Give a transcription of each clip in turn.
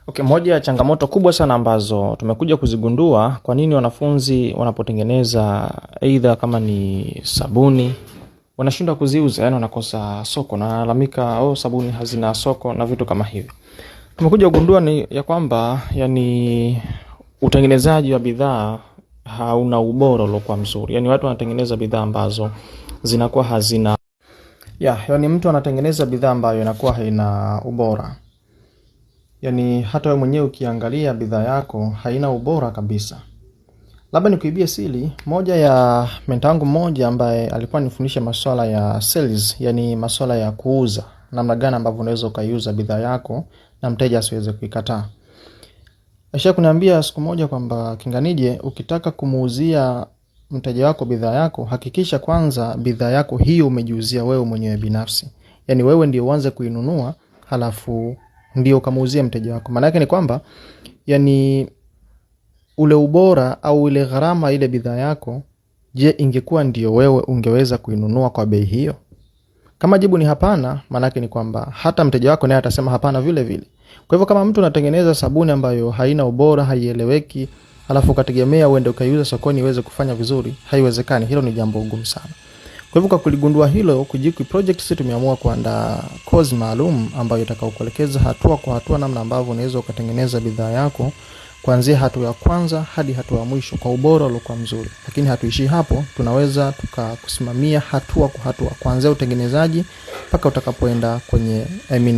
Okay, moja ya changamoto kubwa sana ambazo tumekuja kuzigundua kwa nini wanafunzi wanapotengeneza either kama ni sabuni wanashindwa kuziuza, yani wanakosa soko na wanalalamika sabuni hazina soko na vitu kama hivyo. Tumekuja kugundua ni ya kwamba yani utengenezaji wa bidhaa hauna ubora uliokuwa mzuri. Yani watu wanatengeneza bidhaa ambazo zinakuwa hazina yani mtu anatengeneza bidhaa ambayo inakuwa haina ubora. Yani hata wewe mwenyewe ukiangalia bidhaa yako haina ubora kabisa. Labda nikuibie siri, moja ya mentor wangu mmoja ambaye alikuwa anifundisha masuala ya sales, yani masuala ya kuuza, namna gani ambavyo unaweza ukaiuza bidhaa yako na mteja asiweze kuikataa. Aisha kuniambia siku moja kwamba Kinganije, ukitaka kumuuzia mteja wako bidhaa yako, hakikisha kwanza bidhaa yako hiyo umejiuzia wewe mwenyewe binafsi. Yani wewe ndio uanze kuinunua halafu ndio kamuuzia mteja wako. Maana yake ni kwamba yani ule ubora au ile gharama ile bidhaa yako, je, ingekuwa ndio wewe ungeweza kuinunua kwa bei hiyo? Kama jibu ni hapana, maana yake ni kwamba hata mteja wako naye atasema hapana vile vile. Kwa hivyo kama mtu anatengeneza sabuni ambayo haina ubora, haieleweki, alafu ukategemea uende ukaiuza sokoni iweze kufanya vizuri, haiwezekani. Hilo ni jambo gumu sana. Kwa hivyo kwa kuligundua hilo, Kujiki Project sisi tumeamua kuandaa course maalum ambayo itakayokuelekeza hatua kwa hatua namna ambavyo unaweza ukatengeneza bidhaa yako kuanzia hatua ya kwanza hadi hatua ya mwisho kwa ubora uliokuwa mzuri. Lakini hatuishi hapo, tunaweza tukakusimamia hatua kwa hatua kuanzia utengenezaji mpaka utakapoenda kwenye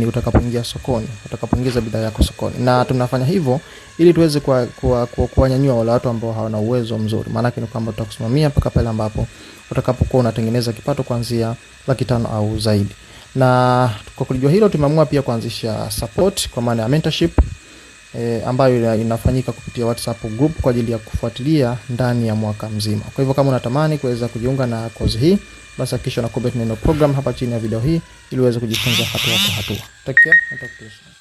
utakapoingia sokoni, utakapoingiza bidhaa yako sokoni. Na tunafanya hivyo ili tuweze kuwanyanyua wale watu ambao hawana uwezo mzuri. Maana yake ni kwamba tutakusimamia mpaka pale ambapo utakapokuwa unatengeneza kipato kuanzia 500,000 au zaidi. Na kwa kulijua hilo tumeamua pia kuanzisha support kwa maana ya mentorship ambayo inafanyika kupitia WhatsApp group kwa ajili ya kufuatilia ndani ya mwaka mzima. Kwa hivyo kama unatamani kuweza kujiunga na course hii, basi hakikisha una comment neno program hapa chini ya video hii ili uweze kujifunza hatua kwa hatua. Take care and talk to you soon.